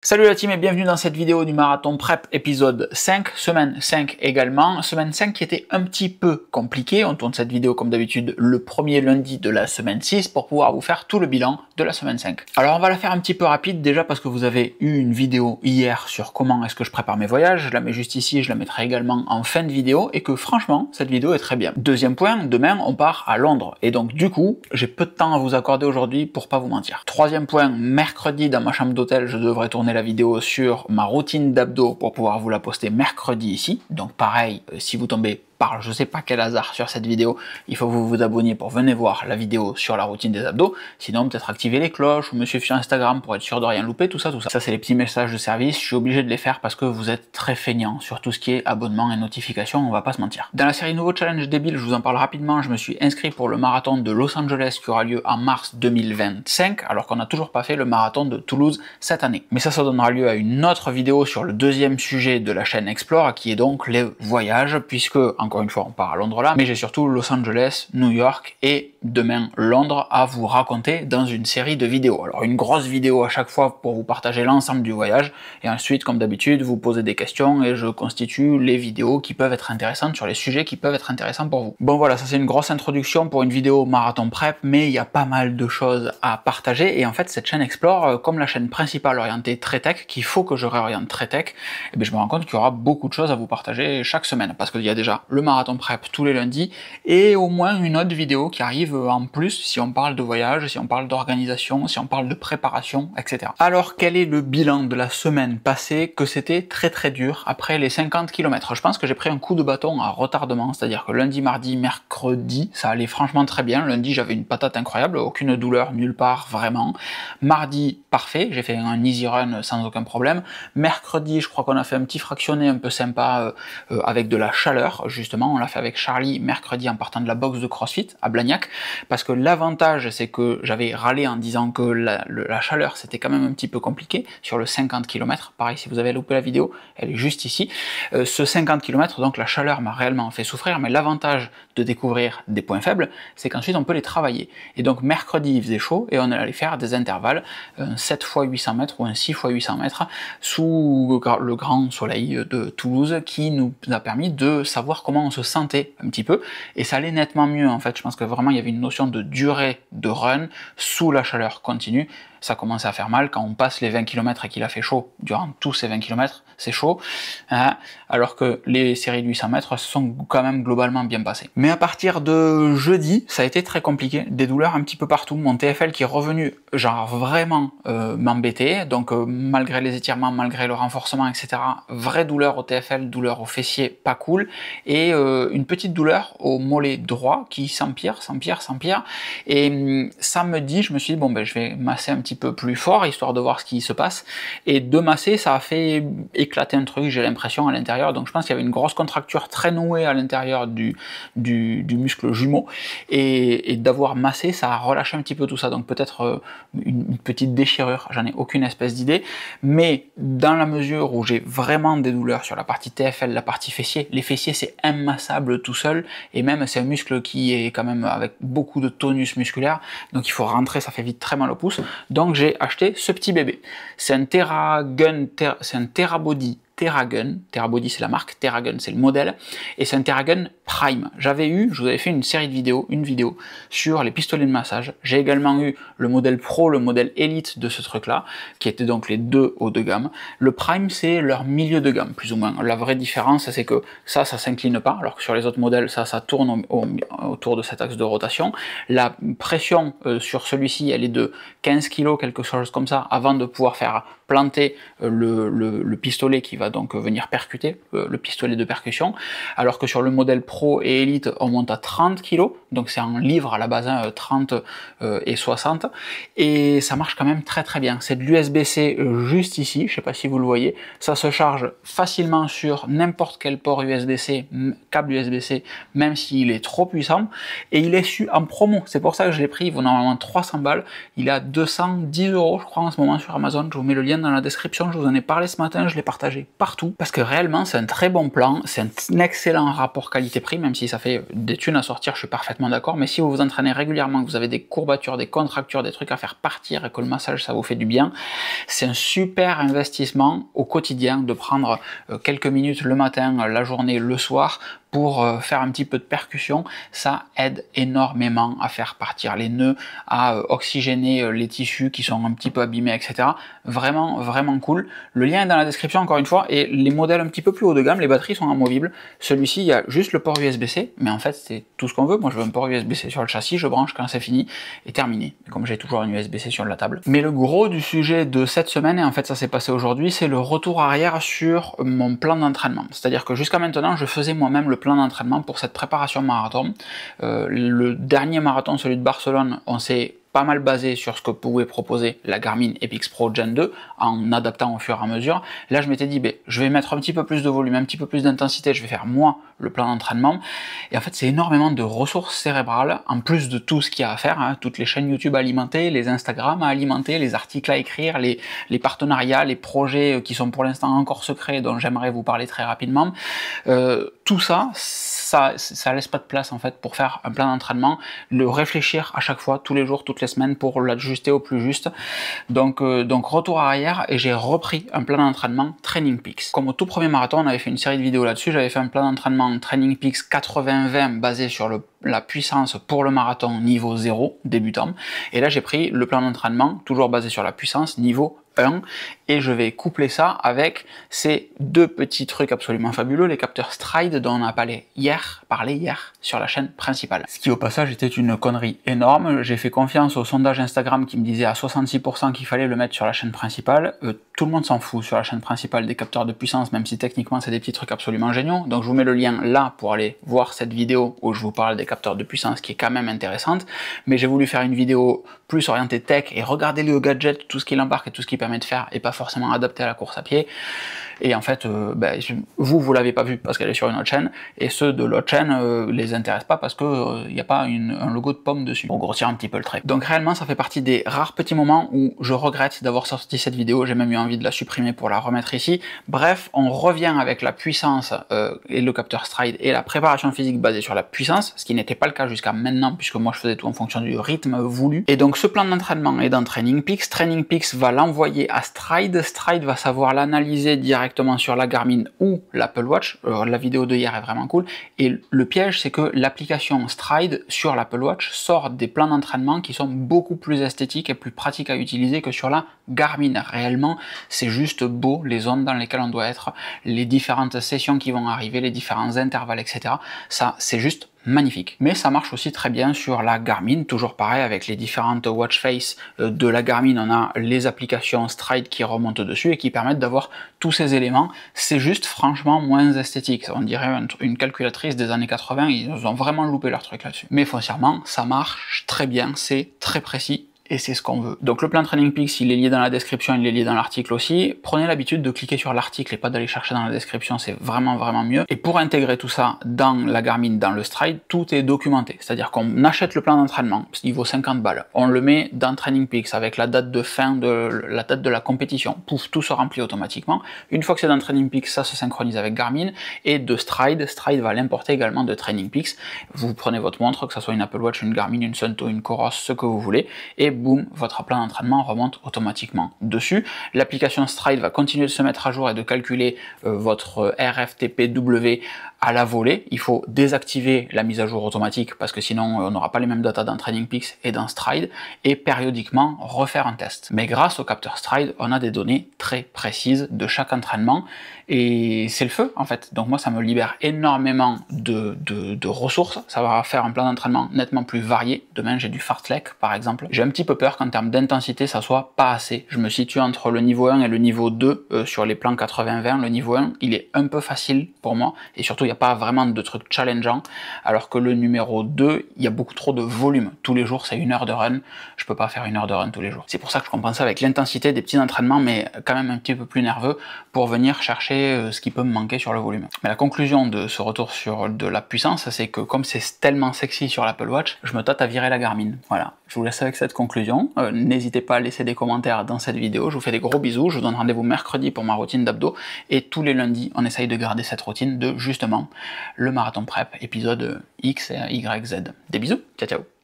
Salut la team et bienvenue dans cette vidéo du Marathon Prep épisode 5, semaine 5 également. Semaine 5 qui était un petit peu compliquée. On tourne cette vidéo comme d'habitude le premier lundi de la semaine 6 pour pouvoir vous faire tout le bilan de la semaine 5. Alors on va la faire un petit peu rapide déjà parce que vous avez eu une vidéo hier sur comment est-ce que je prépare mes voyages. Je la mets juste ici, je la mettrai également en fin de vidéo et que franchement cette vidéo est très bien. Deuxième point, demain on part à Londres et donc du coup j'ai peu de temps à vous accorder aujourd'hui pour pas vous mentir. Troisième point, mercredi dans ma chambre d'hôtel je devrais tourner la vidéo sur ma routine d'abdos pour pouvoir vous la poster mercredi ici. Donc pareil, si vous tombez par je sais pas quel hasard sur cette vidéo, il faut que vous vous abonniez pour venir voir la vidéo sur la routine des abdos. Sinon peut-être activer les cloches ou me suivre sur Instagram pour être sûr de rien louper, tout ça. Ça c'est les petits messages de service, je suis obligé de les faire parce que vous êtes très feignants sur tout ce qui est abonnement et notification, on va pas se mentir. Dans la série nouveau challenge débile, je vous en parle rapidement, je me suis inscrit pour le marathon de Los Angeles qui aura lieu en mars 2025, alors qu'on n'a toujours pas fait le marathon de Toulouse cette année. Mais ça donnera lieu à une autre vidéo sur le deuxième sujet de la chaîne Explore, qui est donc les voyages, puisque encore une fois on part à Londres là, mais j'ai surtout Los Angeles, New York et demain Londres à vous raconter dans une série de vidéos. Alors une grosse vidéo à chaque fois pour vous partager l'ensemble du voyage, et ensuite comme d'habitude vous posez des questions et je constitue les vidéos qui peuvent être intéressantes sur les sujets qui peuvent être intéressants pour vous. Bon voilà, ça c'est une grosse introduction pour une vidéo marathon prep, mais il y a pas mal de choses à partager, et en fait cette chaîne Explore, comme la chaîne principale orientée très tech, qu'il faut que je réoriente très tech, et bien je me rends compte qu'il y aura beaucoup de choses à vous partager chaque semaine, parce qu'il y a déjà le marathon prep tous les lundis, et au moins une autre vidéo qui arrive en plus si on parle de voyage, si on parle d'organisation, si on parle de préparation, etc. Alors quel est le bilan de la semaine passée? Que c'était très dur après les 50 km. Je pense que j'ai pris un coup de bâton à retardement, c'est-à-dire que lundi, mardi, mercredi, ça allait franchement très bien. Lundi j'avais une patate incroyable, aucune douleur nulle part vraiment. Mardi, parfait, j'ai fait un easy run sans aucun problème. Mercredi, je crois qu'on a fait un petit fractionné un peu sympa avec de la chaleur, justement, on l'a fait avec Charlie mercredi en partant de la box de CrossFit à Blagnac, parce que l'avantage c'est que j'avais râlé en disant que la chaleur c'était quand même un petit peu compliqué sur le 50 km, pareil si vous avez loupé la vidéo, elle est juste ici. Ce 50 km, donc la chaleur m'a réellement fait souffrir, mais l'avantage de découvrir des points faibles, c'est qu'ensuite on peut les travailler. Et donc mercredi il faisait chaud et on allait faire des intervalles, un 7 x 800 mètres ou un 6 x 800 mètres sous le grand soleil de Toulouse qui nous a permis de savoir comment on se sentait un petit peu, et ça allait nettement mieux en fait. Je pense que vraiment il y avait une notion de durée de run sous la chaleur continue. Ça commençait à faire mal quand on passe les 20 km et qu'il a fait chaud durant tous ces 20 km, c'est chaud, hein, alors que les séries de 800 mètres se sont quand même globalement bien passées. Mais à partir de jeudi, ça a été très compliqué, des douleurs un petit peu partout, mon TFL qui est revenu genre vraiment m'embêter, donc malgré les étirements, malgré le renforcement, etc., vraie douleur au TFL, douleur au fessier, pas cool, et une petite douleur au mollet droit qui s'empire, et samedi, je me suis dit, bon ben je vais masser un petit peu plus fort, histoire de voir ce qui se passe, et de masser, ça a fait éclater un truc, j'ai l'impression, à l'intérieur, donc je pense qu'il y avait une grosse contracture très nouée à l'intérieur du muscle jumeau, et d'avoir massé, ça a relâché un petit peu tout ça, donc peut-être une petite déchirure, j'en ai aucune espèce d'idée, mais dans la mesure où j'ai vraiment des douleurs sur la partie TFL, la partie fessier, les fessiers c'est immassable tout seul, et même c'est un muscle qui est quand même avec beaucoup de tonus musculaire, donc il faut rentrer, ça fait vite très mal au pouce. Donc j'ai acheté ce petit bébé. C'est un c'est un Therabody. Therabody c'est la marque, Theragun c'est le modèle, et c'est un Theragun Prime. Je vous avais fait une série de vidéos, une vidéo sur les pistolets de massage. J'ai également eu le modèle Pro, le modèle Elite de ce truc-là, qui étaient donc les deux haut de gamme. Le Prime c'est leur milieu de gamme, plus ou moins. La vraie différence c'est que ça s'incline pas, alors que sur les autres modèles, ça tourne autour de cet axe de rotation. La pression sur celui-ci, elle est de 15 kg, quelque chose comme ça, avant de pouvoir faire planter le pistolet qui va donc venir percuter, le pistolet de percussion, alors que sur le modèle Pro et Elite, on monte à 30 kg, donc c'est en livres à la base, hein, 30 et 60, et ça marche quand même très bien. C'est de l'USB-C juste ici, je sais pas si vous le voyez, ça se charge facilement sur n'importe quel port USB-C, câble USB-C, même s'il est trop puissant, et il est en promo, c'est pour ça que je l'ai pris, il vaut normalement 300 balles, il est à 210 € je crois en ce moment sur Amazon, je vous mets le lien dans la description, je vous en ai parlé ce matin, je l'ai partagé partout, parce que réellement c'est un très bon plan, c'est un excellent rapport qualité-prix, même si ça fait des thunes à sortir, je suis parfaitement d'accord, mais si vous vous entraînez régulièrement, que vous avez des courbatures, des contractures, des trucs à faire partir et que le massage ça vous fait du bien, c'est un super investissement au quotidien de prendre quelques minutes le matin, la journée, le soir, pour faire un petit peu de percussion. Ça aide énormément à faire partir les nœuds, à oxygéner les tissus qui sont un petit peu abîmés, etc. Vraiment, vraiment cool. Le lien est dans la description encore une fois, et les modèles un petit peu plus haut de gamme, les batteries sont amovibles. Celui-ci, il y a juste le port USB-C, mais en fait c'est tout ce qu'on veut. Moi je veux un port USB-C sur le châssis, je branche quand c'est fini, et terminé. Comme j'ai toujours un USB-C sur la table. Mais le gros du sujet de cette semaine, et en fait ça s'est passé aujourd'hui, c'est le retour arrière sur mon plan d'entraînement. C'est-à-dire que jusqu'à maintenant, je faisais moi-même le plan d'entraînement pour cette préparation marathon. Le dernier marathon, celui de Barcelone, on s'est pas mal basé sur ce que pouvait proposer la Garmin Epix Pro Gen 2 en adaptant au fur et à mesure. Là je m'étais dit je vais mettre un petit peu plus de volume, un petit peu plus d'intensité, je vais faire moi le plan d'entraînement, et en fait c'est énormément de ressources cérébrales en plus de tout ce qu'il y a à faire, hein, toutes les chaînes YouTube à alimenter, les Instagram à alimenter, les articles à écrire, les partenariats, les projets qui sont pour l'instant encore secrets dont j'aimerais vous parler très rapidement. Tout ça laisse pas de place en fait pour faire un plan d'entraînement, le réfléchir à chaque fois, tous les jours, toutes les semaines pour l'ajuster au plus juste. Donc retour arrière, et j'ai repris un plan d'entraînement Training Peaks. Comme au tout premier marathon, on avait fait une série de vidéos là-dessus, j'avais fait un plan d'entraînement Training Peaks 80-20 basé sur la puissance pour le marathon niveau 0, débutant. Et là j'ai pris le plan d'entraînement, toujours basé sur la puissance, niveau 1, et je vais coupler ça avec ces deux petits trucs absolument fabuleux, les capteurs Stryd dont on a parlé hier sur la chaîne principale. Ce qui au passage était une connerie énorme. J'ai fait confiance au sondage Instagram qui me disait à 66% qu'il fallait le mettre sur la chaîne principale. Tout le monde s'en fout sur la chaîne principale des capteurs de puissance, même si techniquement c'est des petits trucs absolument géniaux. Donc je vous mets le lien là pour aller voir cette vidéo où je vous parle des capteurs de puissance qui est quand même intéressante. Mais j'ai voulu faire une vidéo plus orientée tech et regarder le gadget, tout ce qu'il embarque et tout ce qu'il permet de faire, et pas forcément adapté à la course à pied. Et en fait, vous l'avez pas vu parce qu'elle est sur une autre chaîne, et ceux de l'autre chaîne les intéressent pas parce que il n'y a pas un logo de pomme dessus, pour grossir un petit peu le trait. Donc réellement, ça fait partie des rares petits moments où je regrette d'avoir sorti cette vidéo, j'ai même eu envie de la supprimer pour la remettre ici. Bref, on revient avec la puissance et le capteur Stryd et la préparation physique basée sur la puissance, ce qui n'était pas le cas jusqu'à maintenant, puisque moi je faisais tout en fonction du rythme voulu. Et donc ce plan d'entraînement est dans Training Peaks. Training Peaks va l'envoyer à Stryd. Stryd va savoir l'analyser directement sur la Garmin ou l'Apple Watch. La vidéo de hier est vraiment cool, et le piège c'est que l'application Stryd sur l'Apple Watch sort des plans d'entraînement qui sont beaucoup plus esthétiques et plus pratiques à utiliser que sur la Garmin. Réellement c'est juste beau, les zones dans lesquelles on doit être, les différentes sessions qui vont arriver, les différents intervalles, etc. Ça c'est juste magnifique. Mais ça marche aussi très bien sur la Garmin, toujours pareil avec les différentes watch face de la Garmin, on a les applications Stryd qui remontent dessus et qui permettent d'avoir tous ces éléments. C'est juste franchement moins esthétique, on dirait une calculatrice des années 80, ils ont vraiment loupé leur truc là-dessus. Mais foncièrement, ça marche très bien, c'est très précis, et c'est ce qu'on veut. Donc le plan Training Peaks, il est lié dans la description, il est lié dans l'article aussi. Prenez l'habitude de cliquer sur l'article et pas d'aller chercher dans la description, c'est vraiment mieux. Et pour intégrer tout ça dans la Garmin, dans le Stryd, tout est documenté. C'est-à-dire qu'on achète le plan d'entraînement, il vaut 50 balles. On le met dans Training Peaks avec la date de fin la date de la compétition. Pouf, tout se remplit automatiquement. Une fois que c'est dans Training Peaks, ça se synchronise avec Garmin. Et de Stryd va l'importer également de Training Peaks. Vous prenez votre montre, que ce soit une Apple Watch, une Garmin, une Suunto, une Coros, ce que vous voulez, et boum, votre plan d'entraînement remonte automatiquement dessus. L'application Stryd va continuer de se mettre à jour et de calculer votre RFTPW à la volée. Il faut désactiver la mise à jour automatique parce que sinon on n'aura pas les mêmes datas dans Training Peaks et dans Stryd, et périodiquement refaire un test. Mais grâce au capteur Stryd, on a des données très précises de chaque entraînement, et c'est le feu en fait. Donc moi ça me libère énormément de ressources, ça va faire un plan d'entraînement nettement plus varié. Demain j'ai du fartlek par exemple. J'ai un petit peu peur qu'en termes d'intensité ça soit pas assez. Je me situe entre le niveau 1 et le niveau 2 sur les plans 80-20. Le niveau 1 il est un peu facile pour moi, et surtout il n'y a pas vraiment de trucs challengeants, alors que le numéro 2 il y a beaucoup trop de volume. Tous les jours c'est 1 heure de run, je peux pas faire 1 heure de run tous les jours. C'est pour ça que je compense avec l'intensité des petits entraînements, mais quand même un petit peu plus nerveux, pour venir chercher ce qui peut me manquer sur le volume. Mais la conclusion de ce retour sur de la puissance, c'est que comme c'est tellement sexy sur l'Apple Watch, je me tâte à virer la Garmin. Voilà, Je vous laisse avec cette conclusion. N'hésitez pas à laisser des commentaires dans cette vidéo. Je vous fais des gros bisous. Je vous donne rendez-vous mercredi pour ma routine d'abdos. Et tous les lundis, on essaye de garder cette routine de justement le marathon prep, épisode X et Y, Z. Des bisous. Ciao, ciao.